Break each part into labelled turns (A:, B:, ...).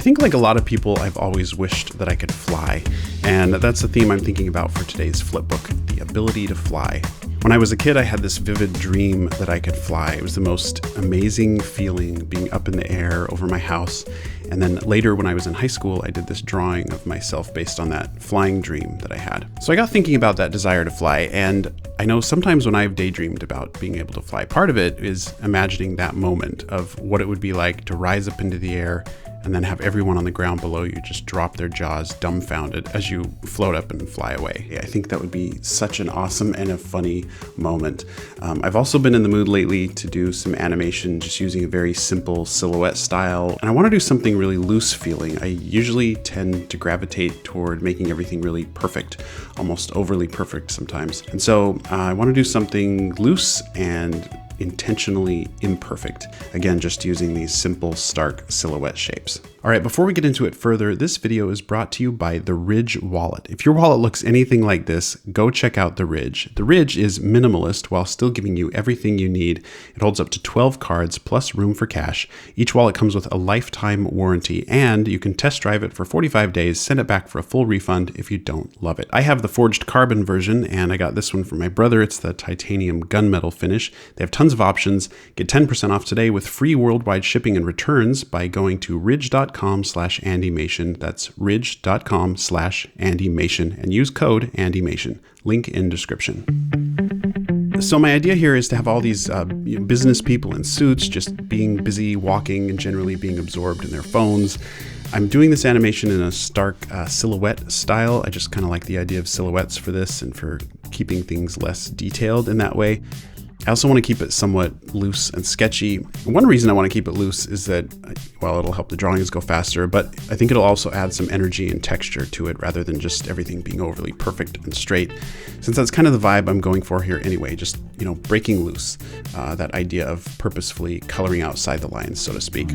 A: think like a lot of people, I've always wished that I could fly, and that's the theme I'm thinking about for today's flipbook, the ability to fly. When I was a kid, I had this vivid dream that I could fly. It was the most amazing feeling, being up in the air over my house. And then later when I was in high school, I did this drawing of myself based on that flying dream that I had. So I got thinking about that desire to fly, and I know sometimes when I've daydreamed about being able to fly, part of it is imagining that moment of what it would be like to rise up into the air and then have everyone on the ground below you just drop their jaws dumbfounded as you float up and fly away. Yeah, I think that would be such an awesome and a funny moment. I've also been in the mood lately to do some animation just using a very simple silhouette style, and I want to do something really loose feeling. I usually tend to gravitate toward making everything really perfect, almost overly perfect sometimes. And so I want to do something loose and intentionally imperfect. Again, just using these simple, stark silhouette shapes. All right, before we get into it further, this video is brought to you by the Ridge wallet. If your wallet looks anything like this, go check out the Ridge. The Ridge is minimalist while still giving you everything you need. It holds up to 12 cards plus room for cash. Each wallet comes with a lifetime warranty, and you can test drive it for 45 days, send it back for a full refund if you don't love it. I have the forged carbon version, and I got this one from my brother. It's the titanium gunmetal finish. They have tons of options. Get 10% off today with free worldwide shipping and returns by going to ridge.com/Andymation. That's ridge.com/Andymation and use code Andymation. Link in description. So my idea here is to have all these business people in suits just being busy walking and generally being absorbed in their phones. I'm doing this animation in a stark silhouette style. I just kind of like the idea of silhouettes for this and for keeping things less detailed in that way. I also want to keep it somewhat loose and sketchy. One reason I want to keep it loose is that, well, it'll help the drawings go faster, but I think it'll also add some energy and texture to it rather than just everything being overly perfect and straight. Since that's kind of the vibe I'm going for here anyway, just, breaking loose, that idea of purposefully coloring outside the lines, so to speak.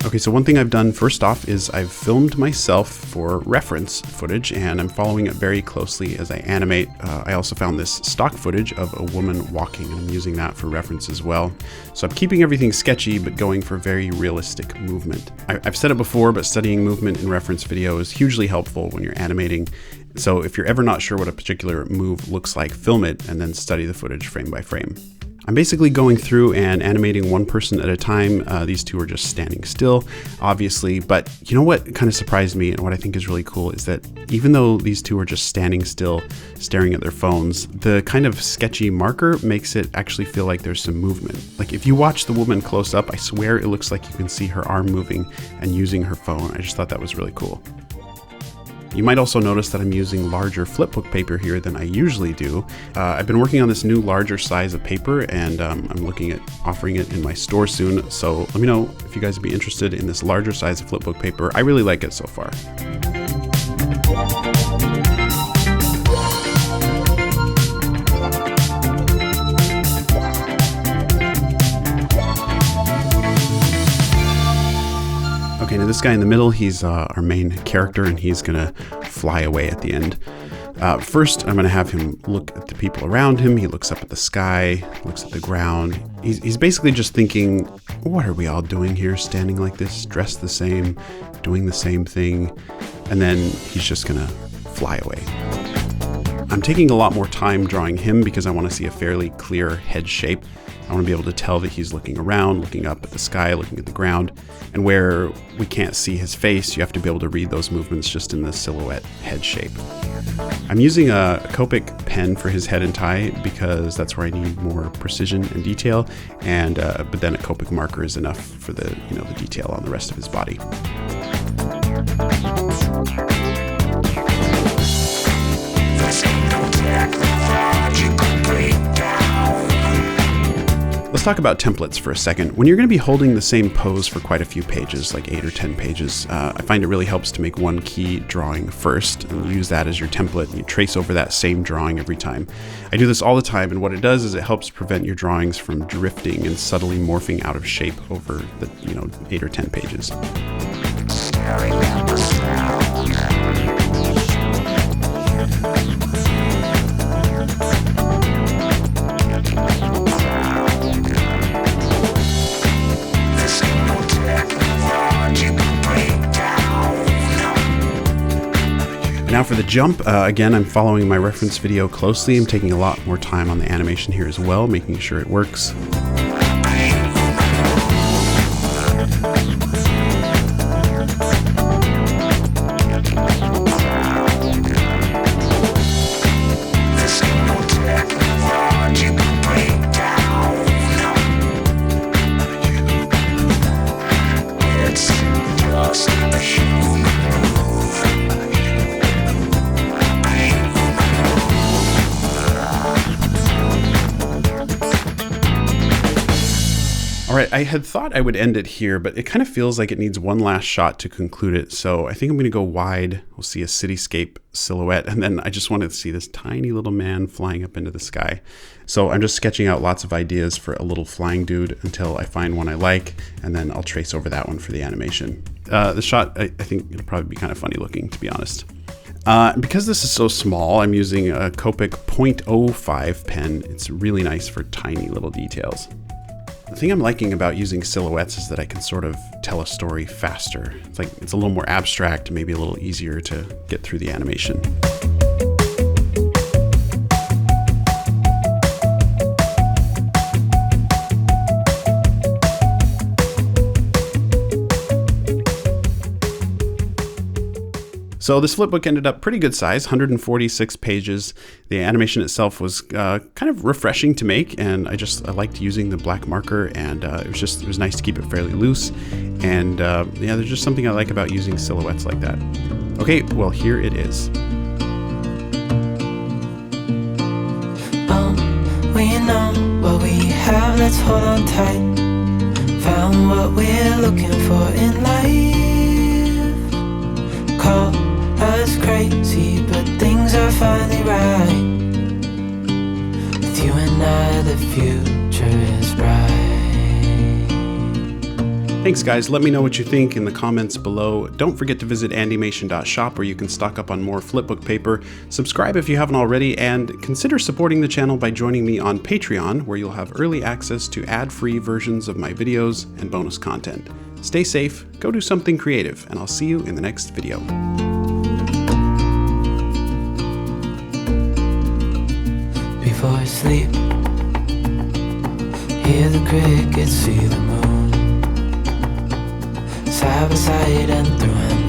A: Okay, so one thing I've done first off is I've filmed myself for reference footage, and I'm following it very closely as I animate. I also found this stock footage of a woman walking, and I'm using that for reference as well. So I'm keeping everything sketchy, but going for very realistic movement. I've said it before, but studying movement in reference video is hugely helpful when you're animating. So if you're ever not sure what a particular move looks like, film it and then study the footage frame by frame. I'm basically going through and animating one person at a time. These two are just standing still, obviously, but you know what kind of surprised me and what I think is really cool is that even though these two are just standing still, staring at their phones, the kind of sketchy marker makes it actually feel like there's some movement. Like if you watch the woman close up, I swear it looks like you can see her arm moving and using her phone. I just thought that was really cool. You might also notice that I'm using larger flipbook paper here than I usually do. I've been working on this new larger size of paper, and I'm looking at offering it in my store soon. So let me know if you guys would be interested in this larger size of flipbook paper. I really like it so far. Okay, now this guy in the middle, he's our main character, and he's gonna fly away at the end. First, I'm gonna have him look at the people around him. He looks up at the sky, looks at the ground. He's basically just thinking, what are we all doing here, standing like this, dressed the same, doing the same thing? And then he's just gonna fly away. I'm taking a lot more time drawing him because I wanna see a fairly clear head shape. I want to be able to tell that he's looking around, looking up at the sky, looking at the ground, and where we can't see his face, you have to be able to read those movements just in the silhouette head shape. I'm using a Copic pen for his head and tie because that's where I need more precision and detail, and but then a Copic marker is enough for the the detail on the rest of his body. Let's talk about templates for a second. When you're going to be holding the same pose for quite a few pages, like 8 or 10 pages, I find it really helps to make one key drawing first and use that as your template, and you trace over that same drawing every time. I do this all the time, and what it does is it helps prevent your drawings from drifting and subtly morphing out of shape over the 8 or 10 pages. Now for the jump, again, I'm following my reference video closely. I'm taking a lot more time on the animation here as well, making sure it works. All right, I had thought I would end it here, but it kind of feels like it needs one last shot to conclude it. So I think I'm going to go wide. We'll see a cityscape silhouette, and then I just wanted to see this tiny little man flying up into the sky. So I'm just sketching out lots of ideas for a little flying dude until I find one I like, and then I'll trace over that one for the animation. The shot, I think it'll probably be kind of funny looking, to be honest. Because this is so small, I'm using a Copic 0.05 pen. It's really nice for tiny little details. The thing I'm liking about using silhouettes is that I can sort of tell a story faster. It's a little more abstract, maybe a little easier to get through the animation. So this flipbook ended up pretty good size, 146 pages. The animation itself was kind of refreshing to make, and I liked using the black marker, and it was nice to keep it fairly loose. And yeah, there's just something I like about using silhouettes like that. Okay, well, here it is.
B: We know what we have, let's hold on tight. Found what we're looking for in life. Call us crazy, but things are finally right. With you and I, the future is bright.
A: Thanks guys, let me know what you think in the comments below. Don't forget to visit andymation.shop where you can stock up on more flipbook paper. Subscribe if you haven't already, and consider supporting the channel by joining me on Patreon, where you'll have early access to ad-free versions of my videos and bonus content. Stay safe, go do something creative, and I'll see you in the next video.
B: Before I sleep, hear the crickets, see the moon, side by side and through and